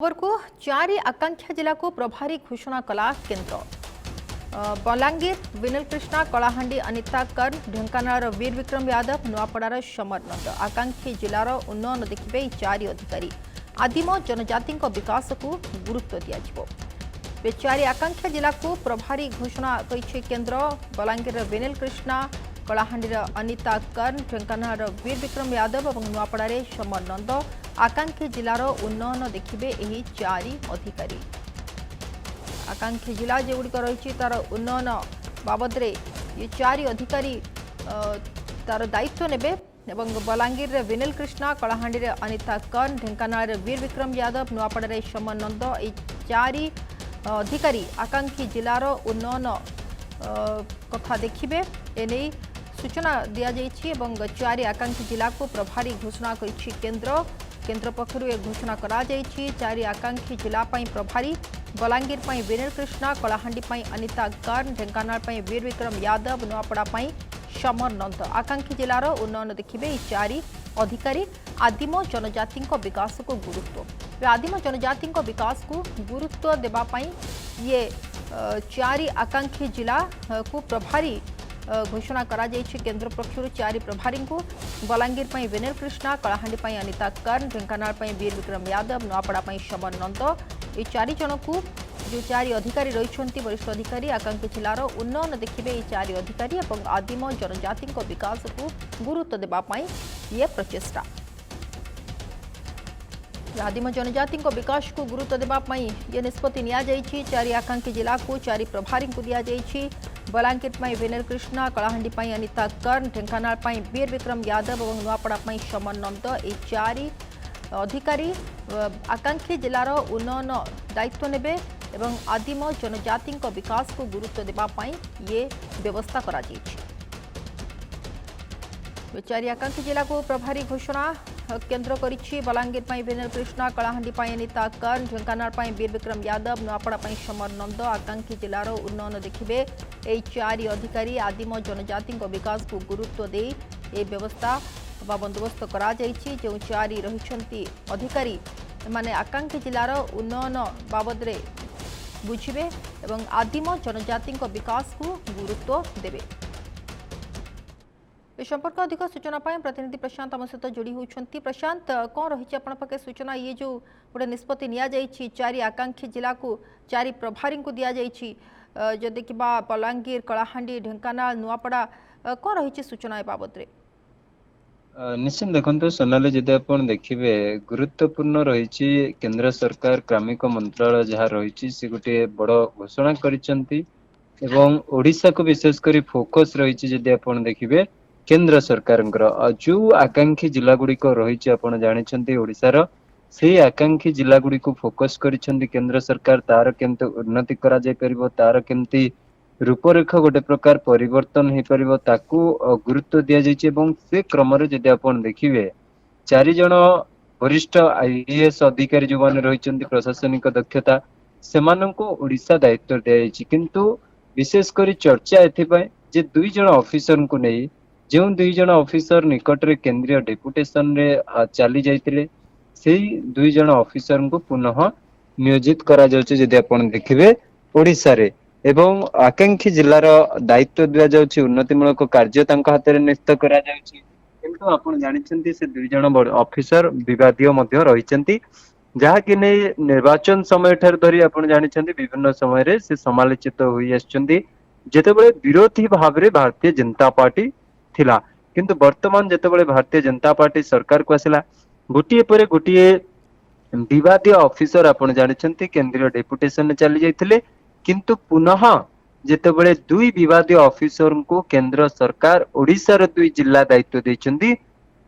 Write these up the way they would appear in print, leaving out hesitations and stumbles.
खबर को चारि आकांक्षा जिला को प्रभारी घोषणा कला केन्द्र बलांगीर विनल कृष्णा कलाहांडी अनिता कर्ण ढेंकानाल वीर विक्रम यादव नुआपड़ार समर नंद आकांक्षी जिलार उन्नयन देखिबे चारि अधिकारी आदिम जनजाति विकास को गुरुत्व दिया चारि आकांक्षा जिला को प्रभारी घोषणा करिछि केन्द्र बलांगीर विनल कृष्णा कलाहांडी अनिता कर्ण ढेंकानाल वीर विक्रम यादव और नुआपड़ार समर नंद आकांक्षी जिलार उन्नयन देखिबे एही चारि अधिकारी आकांक्षी जिला जेगुड़िक रही तार उन्नयन बाबद ये चारि अधिकारी तार दायित्व नेबे एवं बलांगीर विनल कृष्णा कलाहांडी अनिता कर्ण ढेंकानाल वीर विक्रम यादव नुआपड़ार समर नंद ये चारि अधिकारी आकांक्षी जिलार उन्नयन कथा देखिबे एने सूचना दिया जाइछि एवं चारि आकांक्षी जिला को प्रभारी घोषणा करिछि केन्द्र पक्षर यह घोषणा करा जाइछि चारि आकांक्षी जिला प्रभारी बलांगीर विनल कृष्णा कलाहांडी अनिता कर्ण ढेंकानाल वीर विक्रम यादव नुआपड़ा समर नंद आकांक्षी जिलार उन्नयन देखिबे चारि अधिकारी आदिम जनजाति विकास को गुरुत्व आदिम जनजाति विकास को गुरुत्व देवाई ये चारि आकांक्षी जिला को प्रभारी घोषणा करा जाइछि केन्द्र पक्षर चारि प्रभारी को बलांगीर विनल कृष्णा कलाहांडी अनिता कर्ण ढेंकानाल वीर विक्रम यादव नुआपड़ा समर नंद ये चारि जन को जो चारि अधिकारी रही वरिष्ठ अधिकारी आकांक्षी जिलार उन्नयन देखिबे ये चारि अधिकारी और आदिम जनजाति विकास को गुरुत्व देवाई ये प्रचेष्टा आदिम जनजाति विकास को गुरुत्व देवाई ये निष्पत्ति निया जाइछि चारि आकांक्षी जिला को चारि प्रभारी को दिया जाइछि बलांगीर विनल कृष्णा कलाहांडी अनिता कर्ण ढेंकानाल वीर विक्रम यादव और नुआपड़ा समर नंद ये चारि अधिकारी आकांक्षी जिलार उन्नयन दायित्व नेबे एवं आदिम जनजाति विकास को गुरुत्व देवाई ये व्यवस्था करा चारि आकांक्षी जिला को प्रभारी घोषणा केन्द्र करिछि बलांगीर विनल कृष्णा कलाहांडी अनिता कर्ण ढेंकानाल वीर विक्रम यादव नुआपड़ा समर नंद आकांक्षी जिलार उन्नयन देखिबे ए चारि अधिकारी आदिम जनजाति विकास को गुरुत्व दे ए व्यवस्था बा बंदोबस्त करा जाइछि जो चारि रहिछंती अधिकारी माने आकांक्षी जिलार उन्नयन बाबद बुझिबे एवं आदिम जनजाति विकास को गुरुत्व देबे ए संपर्क अधिक सूचना प्रतिनिधि प्रशांत आम सहित जोड़ी होती प्रशांत कौन रही आपण पाखे सूचना ये जो गोटे निष्पत्ति निया जाइछि चारि आकांक्षी जिला को चारि प्रभारी को दिया जाइछि जो देखा बलांगीर कलाहांडी ढेंकानाल नुआपड़ा कौन रही सूचना ए बाबद निश्चित देखो सोनाली जदि आप देखिए गुरुत्वपूर्ण रही केंद्र सरकार ग्रामिक मंत्रालय जहाँ रही से गोटे बड़ घोषणा करिसेंती एवं ओडिशा को विशेषकर फोकस रही जदि आप देखिए केंद्र सरकार जो आकांक्षी जिला गुड़िक रही आप जानते ओडिशार से आकांक्षी जिला गुड़ी को फोकस करिसेंती केंद्र सरकार तार केमती उन्नति करा जाय परिबो तार केमती रूपरेख गोटे प्रकार परिवर्तन हो पार ताकू गुरुत्व दि जाइए से क्रम जदि आप देखिए चारि जन वरिष्ठ आईएएस अधिकारी जो मैंने रही प्रशासनिक दक्षता से ओडिशा दायित्व दि किंतु विशेषकर चर्चा एथि दुई जन ऑफिसर को नहीं जो दुई जन ऑफिसर निकट में केंद्रीय डेपुटेशन रे चली जाइए से दुई जन ऑफिसर को पुनः नियोजित करा जाउछि जदि आपण देखिबे ओडिशा रे एवं आकांक्षी जिलार दायित्व दिया जाउछि उन्नतिमूलक कार्य तांका हाथ में न्यस्त करा जाउछि किंतु आपण जानिछन्ती से दुई जन ऑफिसर विवादीय मध्य रहिछन्ती जहा कि नै निर्वाचन समय ठर धरी आपण जानिछन्ती विभिन्न समय रे से समालोचित होई आछन्ती जेतेबेले विरोधी भाव रे भारतीय जनता पार्टी थिला किंतु वर्तमान जेतेबेले भारतीय जनता पार्टी सरकार को आसिला गोटिए पर गोटिए विवादीय ऑफिसर आपण जानिछन्ती केंद्रीय डेपुटेशन चली जाइथिले किंतु पुनः जेतेबेले दुई विवादीय ऑफिसर को केंद्र सरकार ओडिशार दुई जिला दायित्व देइछन्ती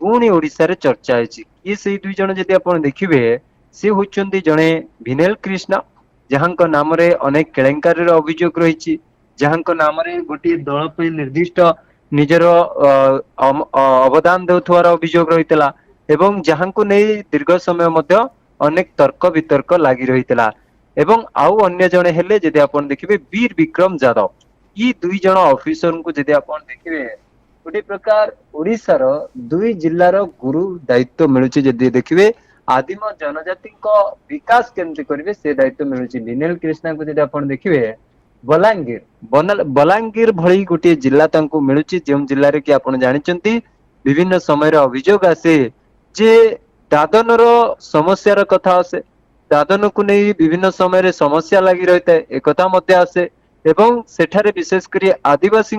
पुणी ओडिशार चर्चा होइछि ये से दुई जन जदि आपण देखिबे से होचन्ती जणे विनल कृष्णा जहांक नाम रे अनेक केलेंकारी अभियोग रहिछि जहांक नाम रे गोटे दल पे निर्दिष्ट निजर अवदान देउथवार अभियोग रहितला एवं जहांको नै दीर्घ समय मध्य अनेक तर्क वितर्क लागि रहितला एवं आउ अन्य जने हेले जदि आपण देखिबे वीर विक्रम यादव ये दुई जन ऑफिसर को जदि आपण देखिबे गोटे प्रकार ओडिशार दुई जिल्लार गुरु दायित्व मिलुछि जदि देखिबे आदिम जनजाति विकास केमती करेंगे से दायित्व मिलूची विनेल कृष्णा को जब आप देखिए बलांगीर भली गोटे जिला तांको मिलूची जो जिले में कि आप जानते विभिन्न समय अभियोग आसे जे दादन समस्यार कथा आसे दादन को नहीं विभिन्न समय समस्या लगी रही है एक आसे एवं सेठारे विशेषकर आदिवासी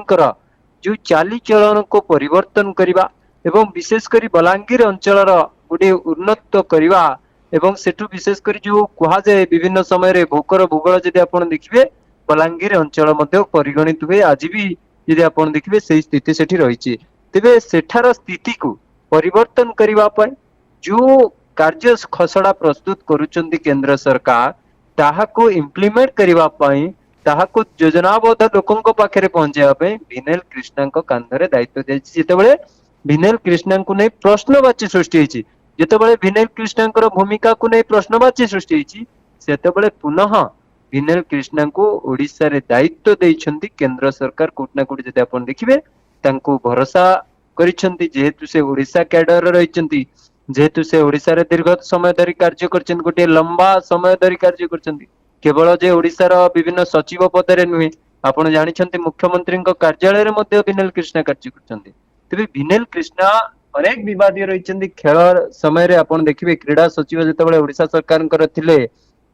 जो चालीचलन को परिवर्तन करने एवं विशेषकर बलांगीर अंचल गोटे उन्नत करवा एवं सेठु विशेषकर जो कहुए विभिन्न समय भोकर भूगोल जब आप देखिए बलांगीर अंचल परिगणित हुए आज भी यदि आप देखिए से स्थिति सेठी रही तेरे सेठार स्थिति को परिवर्तन करने जो कार्य खसड़ा प्रस्तुत करुचंदी केंद्र सरकार ताहाको इम्प्लीमेंट करने ताहाको योजनाबद्ध लोकों पाखे पहुंचाई विनेल कृष्णा कांधरे दायित्व दिया विनेल कृष्णा को नहीं प्रश्नवाची सृष्टि होती जितेबाला विनेल कृष्णा भूमिका को नहीं प्रश्नवाची सृष्टि होती सेतेबाला पुनः विनेल कृष्णा को ओडिशा रे दायित्व देइछंती केंद्र सरकार कोटना कोटी जदि आपण देखिबे तांको भरोसा करिछंती जेहेतु से ओडिशा कैडर रहिछंती जेहेतु से ओडिशा रे दीर्घ समय धरि कार्य करछन गोटे लंबा समय धरि कार्य करछंती केवल जे ओडिशा रो विभिन्न सचिव पद रे नुहे आपण जानिछंती मुख्यमंत्री कार्यालय रे मध्ये विनेल कृष्णा कार्य करछंती तेबे विनेल कृष्णा अनेक विवादी रहिछंती खेल समय रे आपण देखिबे क्रीडा सचिव जेतेबेले ओडिशा सरकार थिले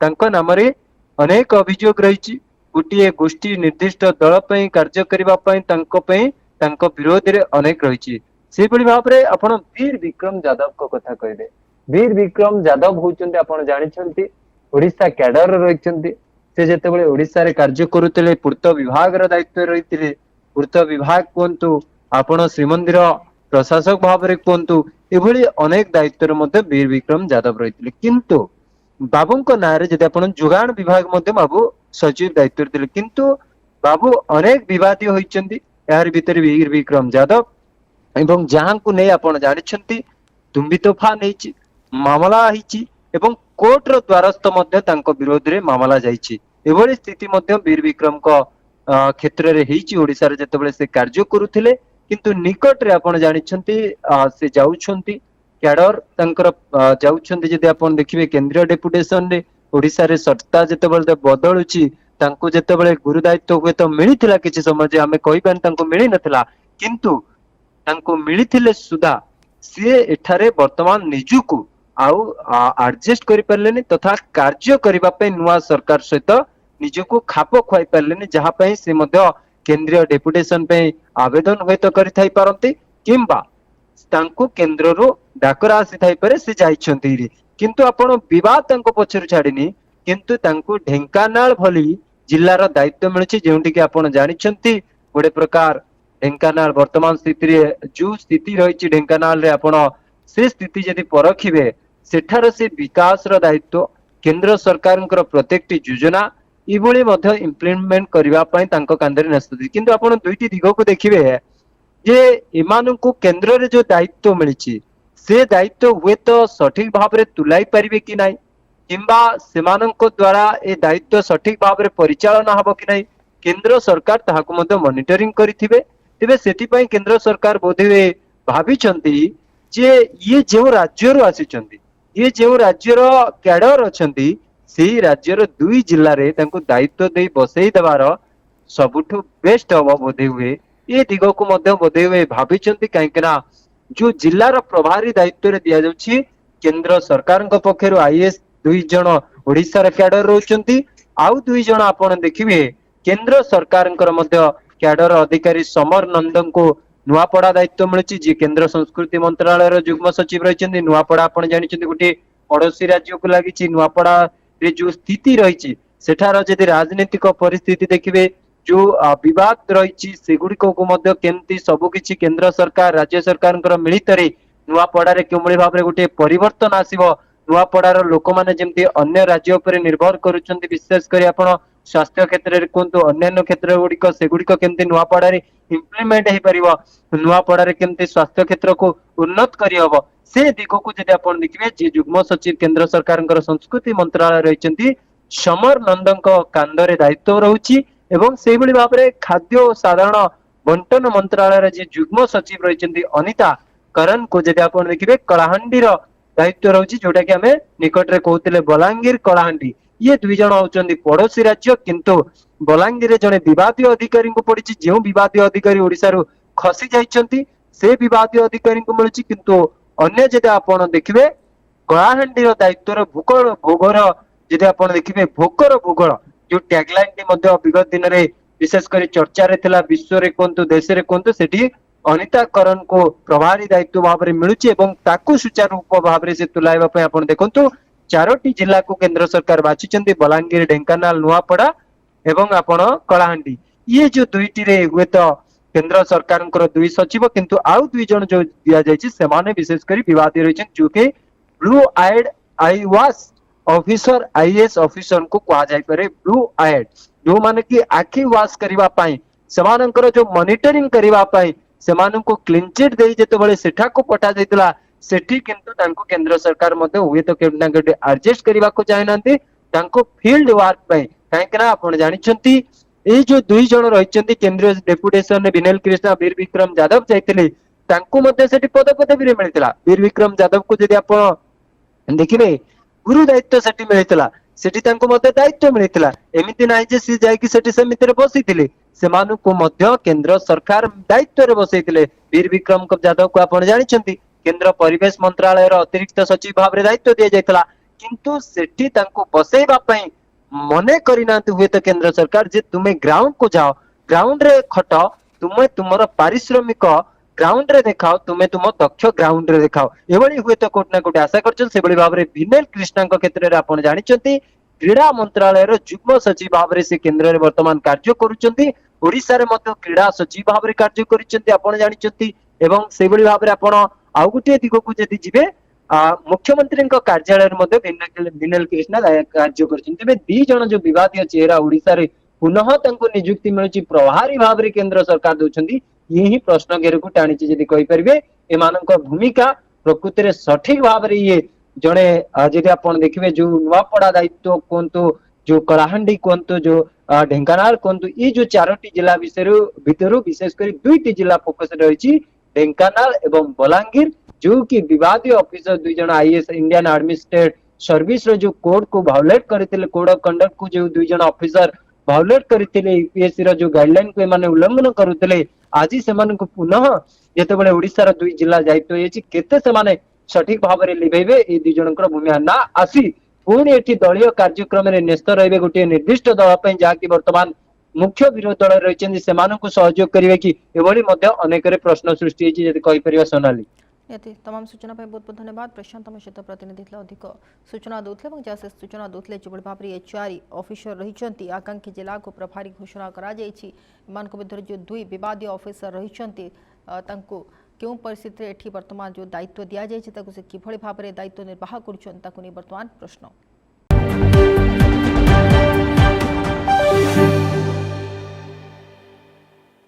तांको नाम रे अनेक अभियोग रही गोटे गोष्ठी निर्दिष्ट दल कार्य करने विरोध रे अनेक रही से भाव में आप वीर विक्रम यादव को कथा कहले वीर विक्रम यादव होचंती आप जानते ओडिशा कैडर रही से जितेबाला ओडिशा रे कार्य करुले पूर्त विभाग दायित्व रही पूर्त विभाग कहतु आपण श्रीमंदिर प्रशासक भाव में कहतु एभली अनेक दायित्व वीर विक्रम यादव रही किंतु बाबू ना जब आप जोगाण विभाग बाबू सचिव दायित्व थे किंतु बाबू अनेक विवादी होती यार भीतर वीर विक्रम यादव एवं जहां को नहीं आप जानते तुम्बी तोफा नहीं मामला एवं कोर्ट रो द्वारस्थ विरोध में मामला जाइए स्थिति वीर विक्रम क्षेत्र में ओडिशा रे जेतेबेले से कार्य करुथिले किंतु निकट रे आपण जानते से जाउछंती कैडर तंकर जाउछंती जदि आपण देखिबे केंद्रीय डेपुटेशन रे ओडिशा रे सत्ता जेतेबेले बदलुची तांको जेतेबेले गुरु दायित्व हुए तो मिलिथिला किछि समय जे हमें कहि पान तांको मिली नथिला किंतु तांको मिलिथिले सुदा से एठारे वर्तमान निजुकु आउ एडजस्ट करि परलेनी तथा कार्य करिबा पे नुवा सरकार सहित निजुकु खाप खुआई परलेनी जहा पे से मध्य केंद्रीय डेपुटेशन पे आवेदन होय तो करि थाई पारंती किंबा तांको केंद्र रो डाकरा आसी थाई पारे से जाइछंती किंतु आपण विवाद तांको पछर छाडिनी किंतु तांको ढेंकानाल भली जिल्लार दायित्व मिलुछि जेउंटी कि आपण जानिछंती गोटे प्रकार ढेंकानाल वर्तमान स्थिति रे जो स्थिति रहिछि ढेंकानाल रे आपण से स्थिति यदि परखिबे सेठार से विकास रो दायित्व केंद्र सरकारଙ୍କର प्रत्येकटी योजना इभଳି ମଧ୍ୟ इम्प्लीमेंट करबा पई तांको कांदरे नस्ति किंतु आपण दुईटी दिगो को देखिबे जे एमानंकु केंद्र रे जो दायित्व मिलिछि से दायित्व हुए तो सठिक भाव रे तुलाई परिबे कि नाही किंबा सेमानंको द्वारा ए दायित्व सठिक भाव रे परिचालन हबो कि नाही केंद्र सरकार ताहाको मध्ये मॉनिटरिंग करिथिबे तेबे सेति पई केंद्र सरकार बोधे भाबिचंती जे ये जो राज्य रो आसीचंती ये जो राज्य रो कैडर अछंती सेही राज्य रो दुई जिल्ला रे तांको दायित्व देई बसई देबार सबुठु बेस्ट हबो बोधे हुए ये दिगो को मध्ये बोधे हुए भाबिचंती काहेकना जो जिल्लार प्रभारी दायित्व रे दिया जाउछि केंद्र सरकार पक्षर आईएएस दुई जन ओडिशा रे कैडर रहउचंती आउ दुई जन आपण देखिबे केंद्र सरकार कैडर अधिकारी समर नंदन को नुआपड़ा दायित्व मिलुछि जे केंद्र संस्कृति मंत्रालय रो जुग्म सचिव रहिछन्ती नुआपड़ा आपण जानिछन्ती गोटे पड़ोसी राज्य को लागिछि नुआपड़ा रे जो स्थिति रहिछि सेठार जदि राजनीतिक परिस्थिति देखिबे जो विवाद रही सेगुड़िक को मध्य केमती सबु किछि केंद्र सरकार राज्य सरकार मिलित नुआपड़ारे केमळी भाबरे गोटे परिवर्तन आसीबो नुआपड़ार लोक माने जेमती अन्य राज्य उपर निर्भर करूछन्ती विशेष करी आपण स्वास्थ्य क्षेत्र रे कोंतो अन्य क्षेत्र गुड़िक सेगुड़िक केमती नुआपड़ारे इम्प्लीमेंट हे परिबो नुआपड़ारे केमती स्वास्थ्य क्षेत्र को उन्नत करी हबो से दिगो को जदि आपण देखिबे जे जुग्म सचिव केंद्र सरकारଙ୍କର संस्कृति मंत्रालय रहिछन्ती समर नंदनक कांदरे दायित्व रहुछि एवं सेही भली भाबरे खाद्य और साधारण बंटन मंत्रालय जे जुग्म सचिव रहिछन्ती अनिता करण को जदि आपण देखिबे कलाहांडीर दायित्व रहुछि जोटा कि हमें निकट रे कहउतिले बलांगीर कलाहांडी ये दुई जण होउचंदी पड़ोसी राज्य किंतु बलांगीर रे जणे विवादीय अधिकारी को पड़िछि जेउ विवादीय अधिकारी ओडिसा रो खसी जाइछंती से विवादीय अधिकारी को मिलुछि किंतु अन्य जदि आपण देखिबे कलाहांडीर दायित्वर भूगोल भूगोल जदि आपण देखिबे भोकर भूगोल जो टैगलाइन टी मध्य विगत दिन रे विशेष कर चर्चा रे थिला विश्व रे कोंतु देश रे कोंतु सेठी अनिता करण को प्रभारी दायित्व भाव में मिलुछि एवं ताकू सुचारू भाव में से तुलाइबा पे आपण देखंतु चारोटी जिला को केंद्र सरकार बाछिचंदी बलांगीर ढेंकानाल नुआपड़ा एवं आपण कलाहांडी ये जो दुईटी रे हुए तो केंद्र सरकार दुई सचिव किंतु आउ दुई जन जो दिया जायछि सेमाने विशेष करी विवादी रहिछन जो कि ब्लू आइड आई वाश ऑफिसर आईएएस ऑफिसर को कहा जाय पारे ब्लू आइड जो माने कि आखि वाश करिवा पाई सेमानंकर जो मॉनिटरिंग करिवा पाई सेमानंको क्लीन चिट देई जेतेबेले सेठा को पठा जायतिला सेठी किंतु तांको केंद्र सरकार मध्ये हुए तो केना केटे एडजस्ट करिवा को चाहनांती तांको फील्ड वर्क पाई काहेकना आपण जानिछंती ए जो दुई जण रहिचंती केंद्रीय डेपुटेशन रे विनल कृष्णा वीर विक्रम यादव जायतिले तांको मध्ये सेठी पद पदवी रे मिलितला वीर विक्रम यादव को जदि आपण देखिबे गुरु दायित्व सेठी मिलितला सेठी तांको मध्ये दायित्व मिलितला एमिति नाही जे सी जाय कि सेठी समिति रे बसिथिले सेमानुको मध्ये केंद्र सरकार दायित्व रे बसैथिले वीर विक्रम यादव को आपण जानिछंती केंद्र परिवेश मंत्रालय रो अतिरिक्त सचिव भाव रे दायित्व दिया जायतला किंतु सेठी तांको बसैबा पई मने करिनांती हुए तो केंद्र सरकार जे तुमे ग्राउंड को जाओ ग्राउंड रे खट तुमे तुमर पारिश्रमिक ग्राउंड रे देखाओ तुमे तुम दक्ष ग्राउंड रे देखाओ एभली हुए तो कोट ना कोट आशा करछन सेभली भाव रे विनल कृष्णा क्षेत्र रे आपण जानिछंती क्रीड़ा मंत्रालय रो जुग्म सचिव भाव रे से केंद्र रे वर्तमान कार्य करूछंती ओडिसा रे मध्य क्रीड़ा सचिव भाव रे कार्य करिछंती आपण जानिछंती एवं सेभली भाव रे आपण आउ गुटे दिगो को जदि जिबे मुख्यमंत्री कार्यालय मध्य विनल कृष्णा कार्य कर दी जन जो विवादीय चेहरा ओडिसा रे पुनः तंको नियुक्ति मिलुची प्रभारी भाव रे केंद्र सरकार दोछंती ये ही प्रश्न घेर को टाणी जदि कहि परिबे एमानक भूमिका प्रकृति रे सठिक भाव रे ये जणे जदि आपण देखिबे जो नुआपड़ा दायित्व कोंतो जो कलाहांडी कोंतो जो ढेंकानाल कोंतो ये जो चारोटी जिला भितरु विशेष कर दुईटी जिला फोकस रहिछि ढेंकानाल एवं बलांगीर जो कि विवादीय ऑफिसर दुई जन आईएएस इंडियन एडमिनिस्ट्रेटिव सर्विस रो जो कोड को वायोलेट करथिले कोड ऑफ कंडक्ट को जो दुई जन ऑफिसर वायोलेट करथिले यूपीएससी रो जो गाइडलाइन को माने उल्लंघन करुथिले आज सेमान को पुनः जेतेबेले ओडिसा रो दुई जिला दायित्व हेछि केते सेमाने सठिक भाव रे लिबेबे ए दुई जनकर भूमिका ना आसी पुणी एठी दलीय कार्यक्रम रे न्यस्त रहबे गोटे निर्दिष्ट दल पय जाकी वर्तमान मुख्य विरोधी दल रहिचंदी सेमानकु सहयोग करिवे कि एभली मध्ये अनेक रे प्रश्न सृष्टि हेछि जदि कहि परिबा सोनाली यति तमाम सूचना पे बहुत बहुत धन्यवाद प्रशांत आम सहित प्रतिनिधि अधिक सूचना दूसरे और जैसे सूचना दूसरे जो भाव में एचआर ऑफिसर रही आकांक्षी जिला को प्रभारी घोषणा कर जो दुई विवादीय ऑफिसर रही क्यों परिस्थिति एठी वर्तमान जो दायित्व दि जाए से किभली भाव में दायित्व निर्वाह कर प्रश्न।